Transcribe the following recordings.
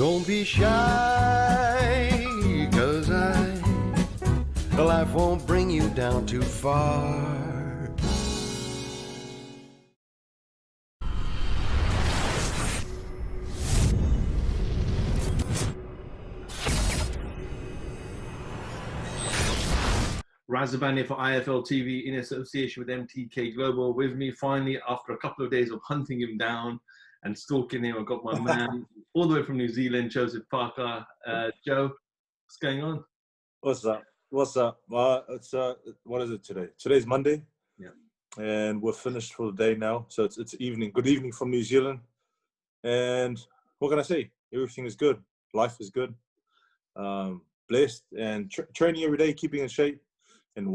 Don't be shy, 'cause life won't bring you down too far. Razaban here for IFL TV in association with MTK Global. With me finally, after a couple of days of hunting him down and stalking him, I've got my man all the way from New Zealand, Joseph Parker. Joe, what's going on? What's up? What's up? It's what is it today? Today's Monday. Yeah. And we're finished for the day now. So it's evening. Good evening from New Zealand. And what can I say? Everything is good. Life is good. Blessed and training every day, keeping in shape, and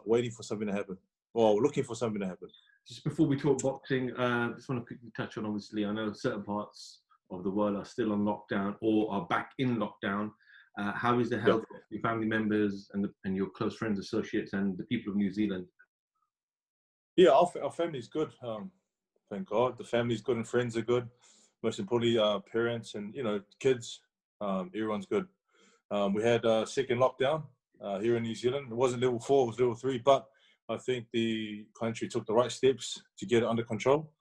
waiting for something to happen. Or looking for something to happen. Just before we talk boxing, just want to quickly touch on, obviously, I know certain parts of the world are still on lockdown or are back in lockdown. How is the health of your family members and your close friends, associates, and the people of New Zealand? Yeah, our family's good. Thank God. The family's good and friends are good. Most importantly, parents and, kids. Everyone's good. We had a second lockdown here in New Zealand. It wasn't level 4, it was level 3, but I think the country took the right steps to get it under control.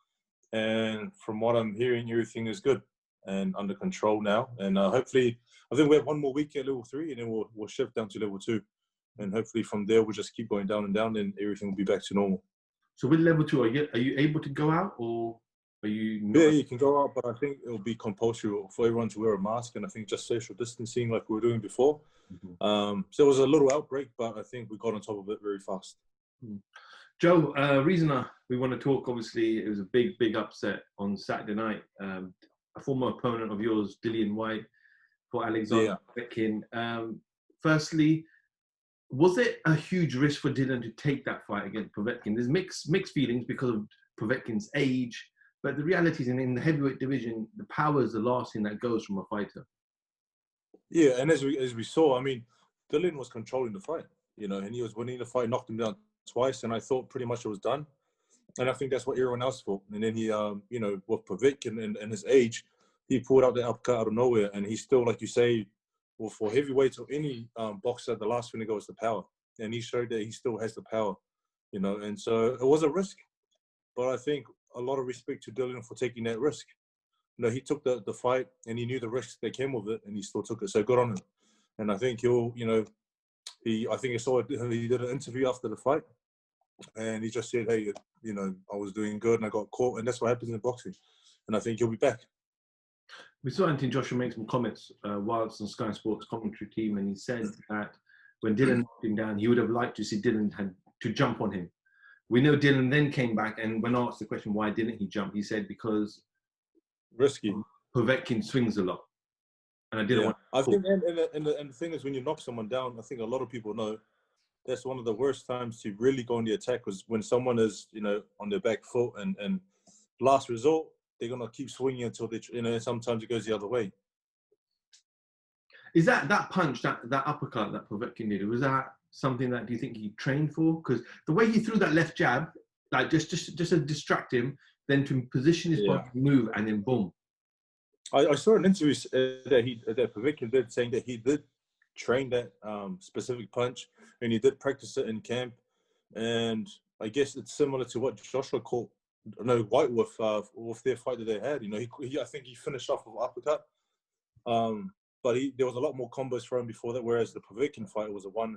And from what I'm hearing, everything is good and under control now. And hopefully, I think we have one more week at level 3, and then we'll shift down to level 2. And hopefully from there, we'll just keep going down and down, and everything will be back to normal. So with level 2, are you able to go out, or are you not? Yeah, you can go out, but I think it will be compulsory for everyone to wear a mask, and I think just social distancing like we were doing before. Mm-hmm. So it was a little outbreak, but I think we got on top of it very fast. Joe, reason we want to talk, obviously, it was a big upset on Saturday night. A former opponent of yours, Dillian Whyte, for Alexander Povetkin. Firstly, was it a huge risk for Dillian to take that fight against Povetkin? There's mixed feelings because of Povetkin's age, but the reality is in the heavyweight division, the power is the last thing that goes from a fighter. Yeah, and as we saw, I mean, Dillian was controlling the fight, and he was winning the fight, knocked him down twice, and I thought pretty much it was done. And I think that's what everyone else thought. And then he, with Povetkin and his age, he pulled out the uppercut out of nowhere, and he's still, like you say, well, for heavyweights or any boxer, the last thing to go is the power. And he showed that he still has the power, and so it was a risk. But I think a lot of respect to Dillian for taking that risk. He took the fight, and he knew the risks that came with it, and he still took it. So good on him. And I think I think I saw he did an interview after the fight, and he just said, hey, I was doing good and I got caught, and that's what happens in boxing. And I think he'll be back. We saw Anthony Joshua make some comments whilst on Sky Sports commentary team, and he said that when Dillian knocked him down, he would have liked to see Dillian had to jump on him. We know Dillian then came back, and when asked the question, why didn't he jump, he said, because risky. Povetkin swings a lot. And I didn't want to. I think, and the thing is, when you knock someone down, I think a lot of people know that's one of the worst times to really go on the attack, was when someone is, on their back foot, and last resort, they're going to keep swinging until they, sometimes it goes the other way. Is that punch, that uppercut that Povetkin did, was that something that do you think he trained for? Because the way he threw that left jab, like just to distract him, then to position his body to move, and then boom. I saw an interview that Povetkin did, saying that he did train that specific punch, and he did practice it in camp. And I guess it's similar to what Joshua caught Whyte with their fight that they had. I think he finished off with an uppercut. But there was a lot more combos for him before that, whereas the Povetkin fight was a one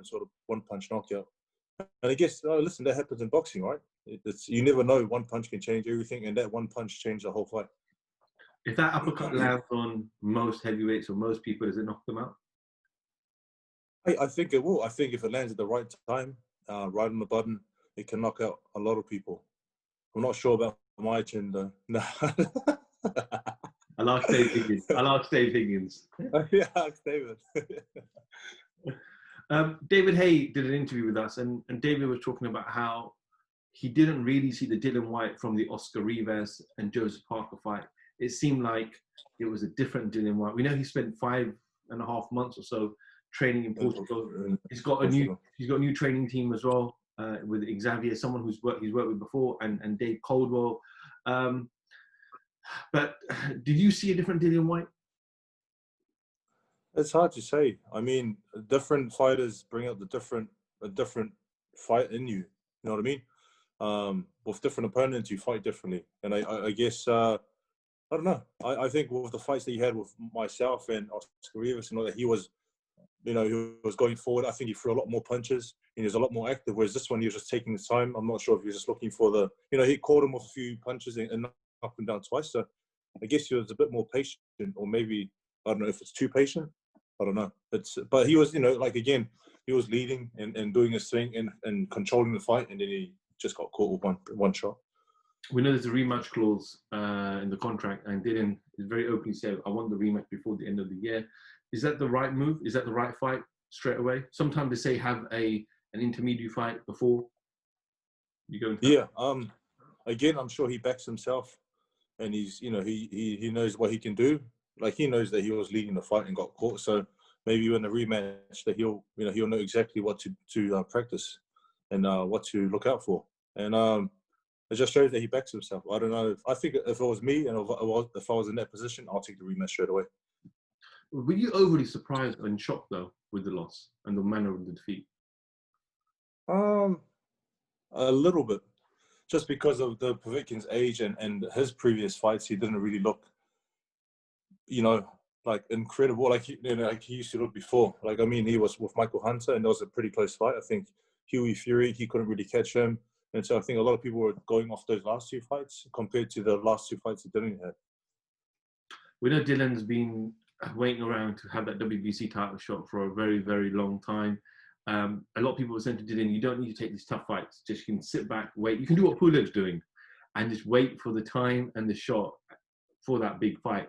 punch knockout. And I guess, listen, that happens in boxing, right? You never know. One punch can change everything, and that one punch changed the whole fight. If that uppercut lands on most heavyweights or most people, does it knock them out? I think it will. I think if it lands at the right time, right on the button, it can knock out a lot of people. I'm not sure about my chin, though. No. I like Dave Higgins. Yeah, ask David. David Hay did an interview with us, and David was talking about how he didn't really see the Dillian Whyte from the Oscar Rivas and Joseph Parker fight. It seemed like it was a different Dillian Whyte. We know he spent 5.5 months or so training in Portugal. He's got a new training team as well, with Xavier, someone he's worked with before, and Dave Coldwell. But did you see a different Dillian Whyte? It's hard to say. I mean, different fighters bring out a different fight in you. You know what I mean? With different opponents, you fight differently. And I guess I don't know. I think with the fights that he had with myself and Oscar Rivas and all that, he was, he was going forward. I think he threw a lot more punches and he was a lot more active. Whereas this one, he was just taking his time. I'm not sure if he was just looking for he caught him with a few punches and knocked him down twice. So I guess he was a bit more patient, or maybe, I don't know if it's too patient. I don't know. But he was, again, he was leading and doing his thing and controlling the fight, and then he just got caught with one shot. We know there's a rematch clause in the contract, and Dillian is very openly said, I want the rematch before the end of the year. Is that the right move? Is that the right fight straight away? Sometimes they say have an intermediate fight before you go into that. Yeah. Again, I'm sure he backs himself, and he's, he knows what he can do. Like, he knows that he was leading the fight and got caught. So maybe in the rematch that he'll know exactly what to practice and what to look out for. And it just shows that he backs himself. I don't know. I think if it was me and if I was in that position, I'll take the rematch straight away. Were you overly surprised and shocked, though, with the loss and the manner of the defeat? A little bit. Just because of the Povetkin's age and his previous fights, he didn't really look, like incredible, like he used to look before. Like, I mean, he was with Michael Hunter, and that was a pretty close fight. I think Hughie Fury, he couldn't really catch him. And so I think a lot of people were going off those last two fights compared to the last two fights he didn't have. We know Dylan's been waiting around to have that WBC title shot for a very, very long time. A lot of people were saying to Dillian, you don't need to take these tough fights. Just you can sit back, wait. You can do what Pulev's doing and just wait for the time and the shot for that big fight.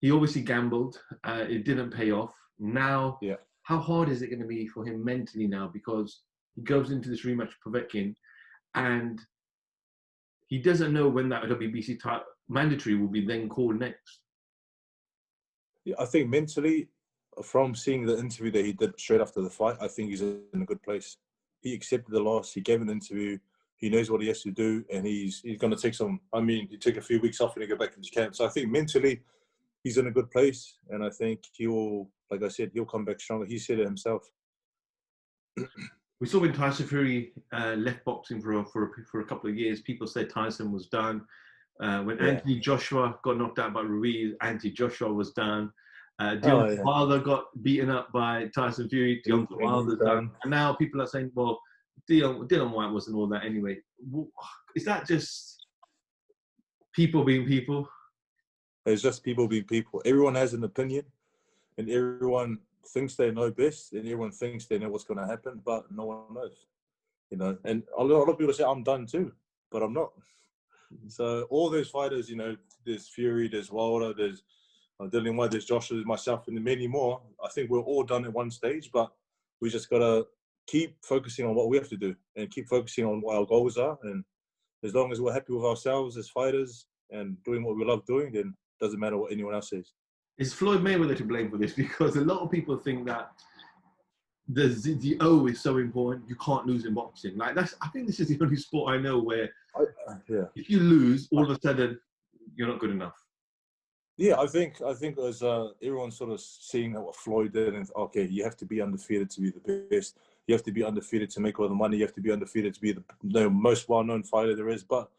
He obviously gambled. It didn't pay off. Now, How hard is it going to be for him mentally now? Because he goes into this rematch with Povetkin, and he doesn't know when that WBC mandatory will be then called next. Yeah, I think mentally, from seeing the interview that he did straight after the fight, I think he's in a good place. He accepted the loss. He gave an interview. He knows what he has to do, and he's going to take some. I mean, he took a few weeks off and he go back into camp. So I think mentally, he's in a good place, and I think he'll, like I said, he'll come back stronger. He said it himself. We saw when Tyson Furys left boxing for a couple of years, people said Tyson was done. When Anthony Joshua got knocked out by Ruiz, Anthony Joshua was done. Deontay Wilder got beaten up by Tyson Fury, Deontay Wilder's done. And now people are saying, well, Dillian Whyte wasn't all that anyway. Is that just people being people? It's just people being people. Everyone has an opinion, and everyone thinks they know best, and everyone thinks they know what's going to happen, but no one knows. And a lot of people say I'm done too, but I'm not. So all those fighters, there's Fury, there's Wilder, there's Dillian Whyte, there's Joshua, there's myself, and many more. I think we're all done at one stage, but we just got to keep focusing on what we have to do and keep focusing on what our goals are. And as long as we're happy with ourselves as fighters and doing what we love doing, then it doesn't matter what anyone else says. Is Floyd Mayweather to blame for this? Because a lot of people think that the O is so important, you can't lose in boxing. I think this is the only sport I know where if you lose, all of a sudden you're not good enough. Yeah, I think as everyone's sort of seeing what Floyd did, and okay, you have to be undefeated to be the best. You have to be undefeated to make all the money. You have to be undefeated to be the most well-known fighter there is. But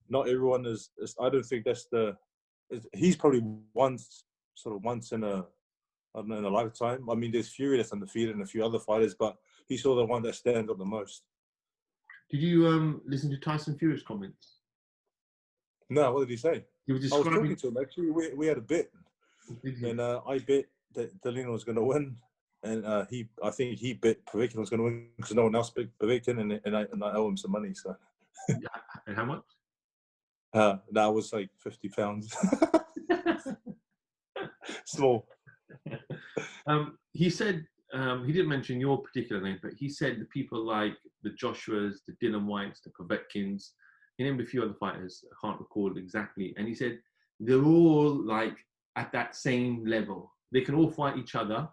not everyone is. I don't think that's he's probably once in a lifetime. I mean, there's Fury that's undefeated and a few other fighters, but he's sort of the one that stands up the most. Did you listen to Tyson Furys' comments? No, what did he say? He was describing... I was talking to him, actually. We had a bet. And I bet that Dillian was going to win. And I think he bet Povetkin was going to win because no one else bet Povetkin, and I owe him some money. So. And how much? That was like 50 pounds. Small. He said, he didn't mention your particular name, but he said the people like the Joshuas, the Dillian Whytes, the Povetkins, he named a few other fighters, I can't recall exactly, and he said they're all like at that same level. They can all fight each other,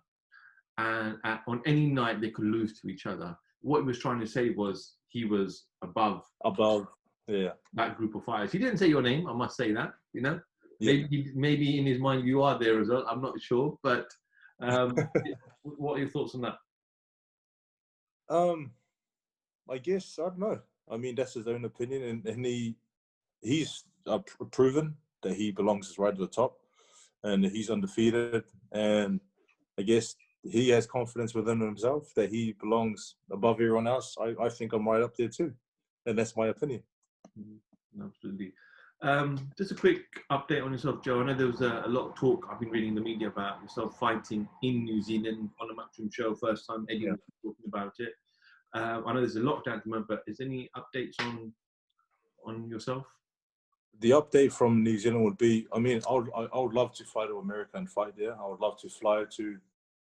and on any night they could lose to each other. What he was trying to say was he was above that group of fighters. He didn't say your name, I must say that, Maybe in his mind you are there as well, I'm not sure, but What are your thoughts on that? I guess I don't know. I mean, that's his own opinion, and he's proven that he belongs right at the top, and he's undefeated. And I guess he has confidence within himself that he belongs above everyone else. I think I'm right up there too, and that's my opinion. Absolutely. Just a quick update on yourself, Joe. I know there was a lot of talk I've been reading in the media about yourself fighting in New Zealand on a Matchroom show. First time Eddie was talking about it. I know there's a lockdown at the moment, but is there any updates on yourself? The update from New Zealand would be, I mean, I would love to fly to America and fight there. I would love to fly to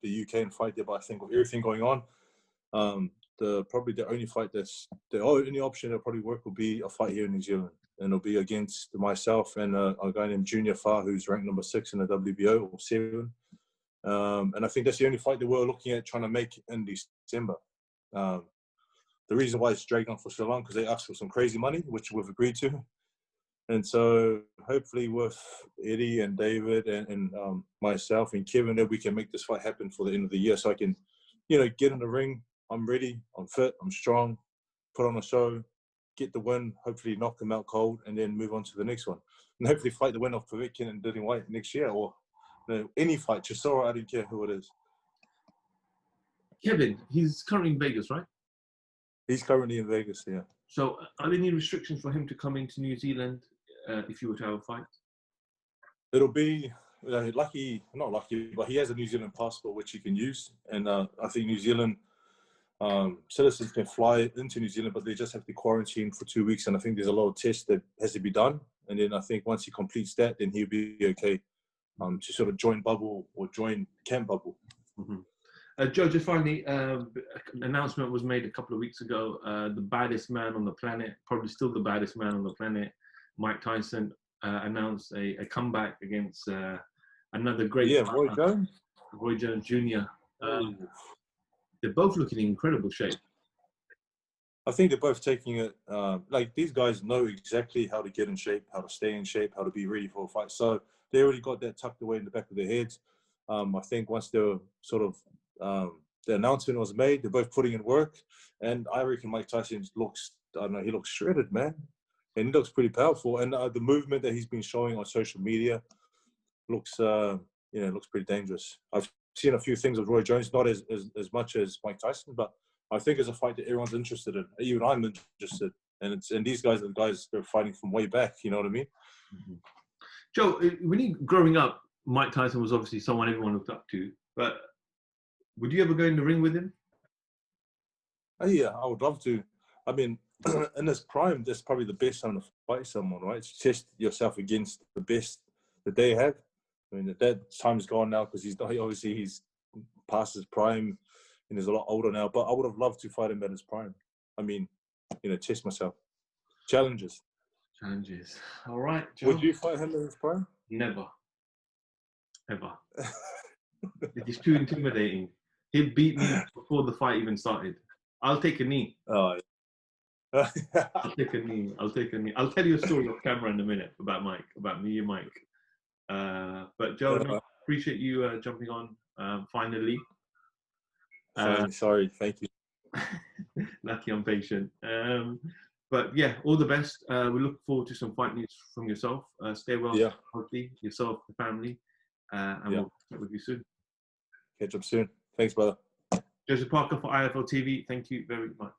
the UK and fight there, but I think with everything going on, probably the only fight the only option that probably work will be a fight here in New Zealand, and it'll be against myself and a guy named Junior Fa, who's ranked number 6 in the WBO, or 7. And I think that's the only fight that we're looking at trying to make in December. The reason why it's dragged on for so long because they asked for some crazy money, which we've agreed to. And so hopefully with Eddie and David and myself and Kevin, that we can make this fight happen for the end of the year, so I can, get in the ring. I'm ready. I'm fit. I'm strong. Put on a show, get the win. Hopefully knock them out cold, and then move on to the next one. And hopefully fight the win of Povetkin and Dillian Whyte next year, or any fight. Chisora, I don't care who it is. Kevin, he's currently in Vegas, right? He's currently in Vegas, yeah. So are there any restrictions for him to come into New Zealand if you were to have a fight? It'll be not lucky, but he has a New Zealand passport which he can use. And I think New Zealand citizens can fly into New Zealand, but they just have to quarantine for 2 weeks. And I think there's a lot of tests that has to be done. And then I think once he completes that, then he'll be okay to sort of join bubble or join camp bubble. Mm-hmm. Joe, just finally, an announcement was made a couple of weeks ago. The baddest man on the planet, probably still the baddest man on the planet, Mike Tyson, announced a comeback against another great fighter, Roy Jones Jr. They're both looking in incredible shape. I think they're both taking it, like these guys know exactly how to get in shape, how to stay in shape, how to be ready for a fight. So they already got that tucked away in the back of their heads. I think once they were sort of, the announcement was made, they're both putting in work. And I reckon Mike Tyson looks, he looks shredded, man. And he looks pretty powerful. And the movement that he's been showing on social media looks, looks pretty dangerous. I've seen a few things of Roy Jones, not as much as Mike Tyson, but I think it's a fight that everyone's interested in. Even I'm interested. And these guys are the guys that are fighting from way back, you know what I mean? Mm-hmm. Joe, when you growing up, Mike Tyson was obviously someone everyone looked up to, but would you ever go in the ring with him? Yeah, I would love to. I mean, in his prime, that's probably the best time to fight someone, right? To test yourself against the best that they have. I mean, that time's gone now because he's past his prime and he's a lot older now. But I would have loved to fight him at his prime. I mean, test myself. Challenges. All right, Joe. Would you fight him at his prime? Never. Ever. It's too intimidating. He'd beat me before the fight even started. I'll take a knee. Oh, yeah. I'll take a knee. I'll tell you a story off camera in a minute about me and Mike. But Joe, no, appreciate you jumping on finally. Sorry, thank you. Lucky I'm patient. But yeah, all the best. We look forward to some fight news from yourself. Stay well, healthy, yourself, the family, and we'll chat with you soon. Catch up soon. Thanks, brother. Joseph Parker for IFL TV. Thank you very much.